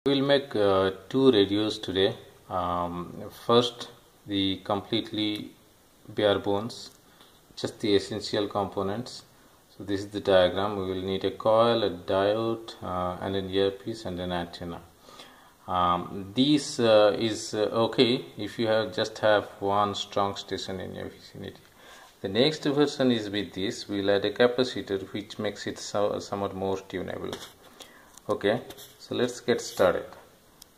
We will make two radios today. First, the completely bare bones, just the essential components. So this is the diagram. We will need a coil, a diode, and an earpiece and an antenna. This is okay if you just have one strong station in your vicinity. The next version is with this. We will add a capacitor which makes it somewhat more tunable. Okay, so let's get started.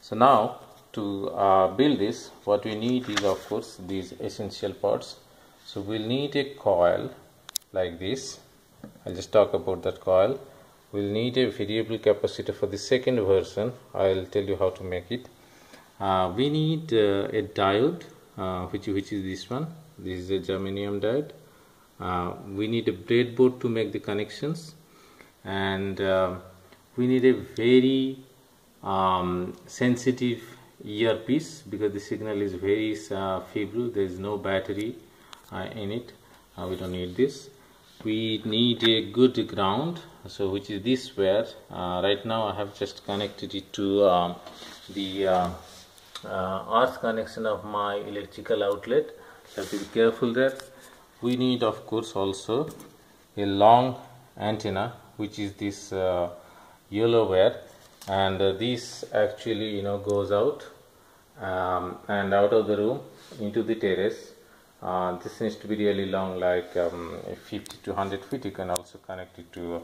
So now to build this, what we need is of course these essential parts. So we'll need a coil like this. I'll just talk about that coil. We'll need a variable capacitor for the second version. I'll tell you how to make it. We need a diode, which is this one. This is a germanium diode. We need a breadboard to make the connections, and we need a very sensitive earpiece because the signal is very feeble. There is no battery in it. We don't need this. We need a good ground, so which is this wire. Right now I have just connected it to the earth connection of my electrical outlet. So have to be careful there. We need of course also a long antenna, which is this yellow wire, and this actually goes out and out of the room into the terrace. This needs to be really long, like 50 to 100 feet. You can also connect it to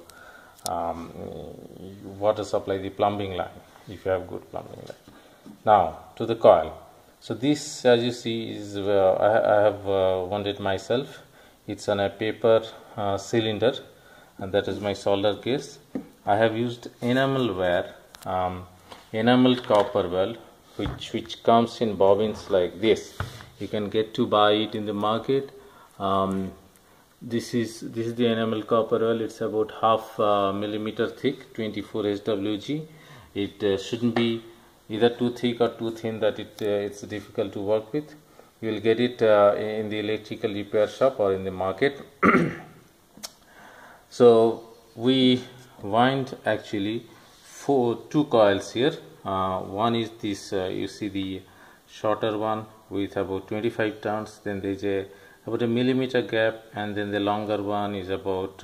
water supply, the plumbing line, if you have good plumbing line. Now to the coil. So this, as you see, is I have wound it myself. It's on a paper cylinder, and that is my solder case. I have used enamel wire, enameled copper well, which comes in bobbins like this. You can get to buy it in the market. This is the enamel copper well. It's about half millimeter thick, 24 SWG. It shouldn't be either too thick or too thin that it's difficult to work with. You will get it in the electrical repair shop or in the market. So we wind actually two coils here. One is this, you see the shorter one with about 25 turns, then there is about a millimeter gap, and then the longer one is about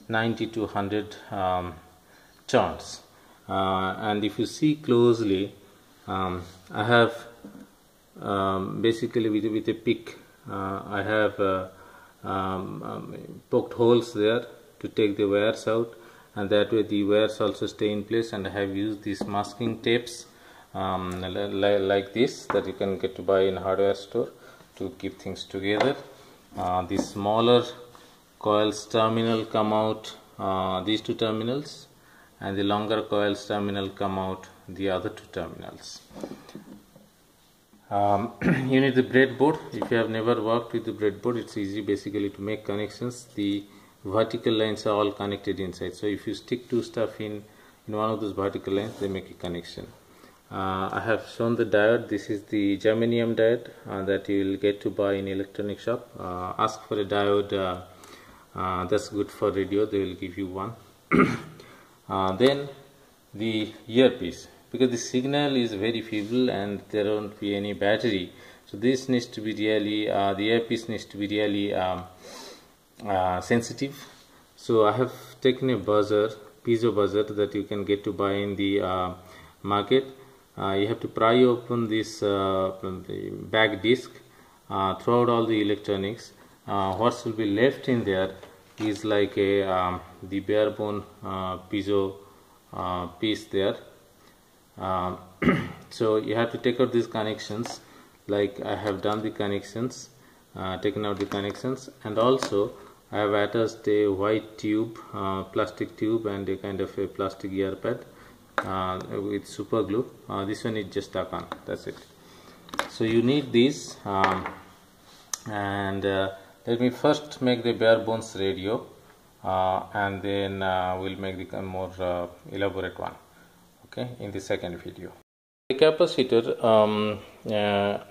90 to 100 turns. And if you see closely, I have basically with a pick I have poked holes there to take the wires out, and that way the wires also stay in place. And I have used these masking tapes like this that you can get to buy in hardware store to keep things together. The smaller coils terminal come out these two terminals, and the longer coils terminal come out the other two terminals. You need the breadboard. If you have never worked with the breadboard, it's easy basically to make connections. The vertical lines are all connected inside, so if you stick two stuff in one of those vertical lines, they make a connection. I have shown the diode. This is the germanium diode that you will get to buy in electronic shop. Ask for a diode that's good for radio. They will give you one. Then the earpiece, because the signal is very feeble and there won't be any battery, so this needs to be really the earpiece needs to be really sensitive. So I have taken a buzzer, piezo buzzer, that you can get to buy in the market. You have to pry open this back disc, throw out all the electronics. What will be left in there is like a the bare bone piezo piece there. So you have to take out these connections, like I have done the connections, taken out the connections, and also I have attached a white tube, plastic tube, and a kind of a plastic ear pad with super glue. This one is just stuck on, that's it. So you need these, and let me first make the bare bones radio, and then we'll make the more elaborate one, okay, in the second video. The capacitor,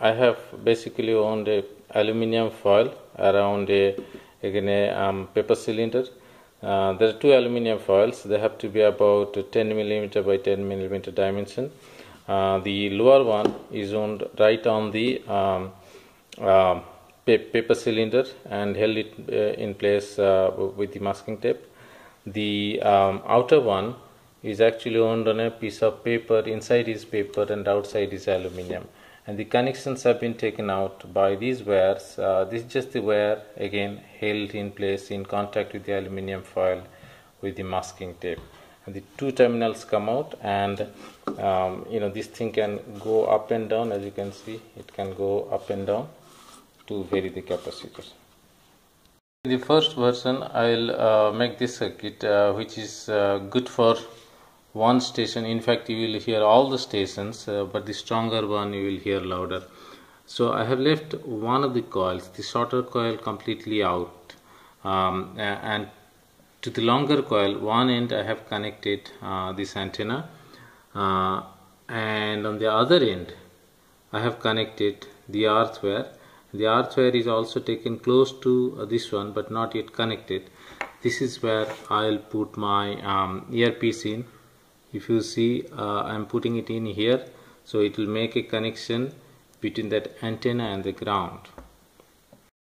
I have basically wound a aluminium foil around a paper cylinder. There are two aluminum foils. They have to be about 10 mm by 10 mm dimension. The lower one is on right on the paper cylinder and held it in place with the masking tape. The outer one is actually owned on a piece of paper. Inside is paper and outside is aluminum, and the connections have been taken out by these wires. This is just the wire again held in place in contact with the aluminum foil with the masking tape, and the two terminals come out, and this thing can go up and down. As you can see, it can go up and down to vary the capacitor. In the first version, I'll make this circuit which is good for one station. In fact, you will hear all the stations, but the stronger one you will hear louder. So I have left one of the coils, the shorter coil, completely out, and to the longer coil, one end I have connected this antenna, and on the other end I have connected the earth wire. The earth wire is also taken close to this one but not yet connected. This is where I'll put my earpiece in. If you see, I'm putting it in here, so it will make a connection between that antenna and the ground.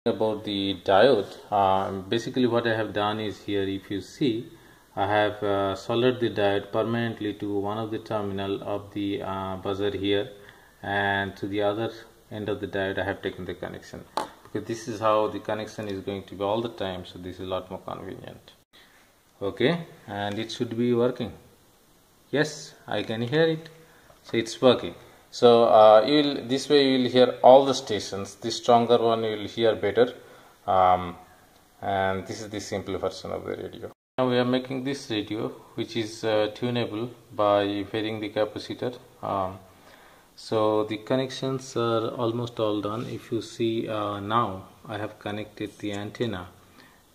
About the diode, basically what I have done is, here if you see, I have soldered the diode permanently to one of the terminal of the buzzer here, and to the other end of the diode I have taken the connection, because this is how the connection is going to be all the time, so this is a lot more convenient. Okay, and it should be working. Yes, I can hear it, so it's working. So this way you will hear all the stations. The stronger one you will hear better, and this is the simple version of the radio. Now we are making this radio, which is tunable by varying the capacitor. So the connections are almost all done. If you see, now I have connected the antenna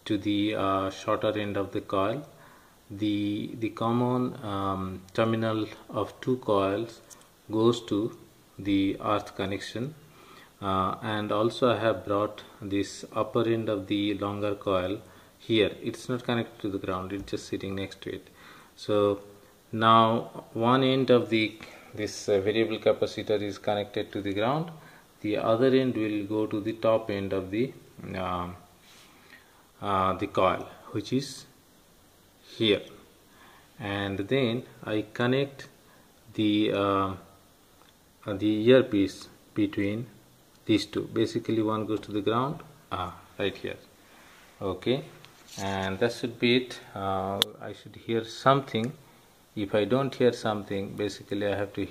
to the shorter end of the coil. The common terminal of two coils goes to the earth connection, and also I have brought this upper end of the longer coil here. It's not connected to the ground, it's just sitting next to it. So now one end of this variable capacitor is connected to the ground, the other end will go to the top end of the coil, which is here, and then I connect the earpiece between these two. Basically one goes to the ground right here. Okay, and that should be it. I should hear something. If I don't hear something, basically I have to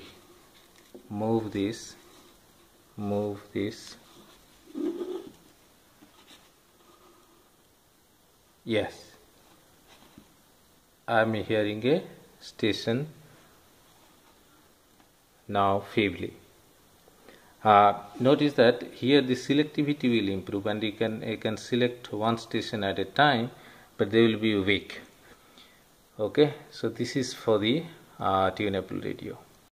move this. Yes, I am hearing a station now feebly. Notice that here the selectivity will improve, and you can select one station at a time, but they will be weak. Okay, so this is for the tunable radio.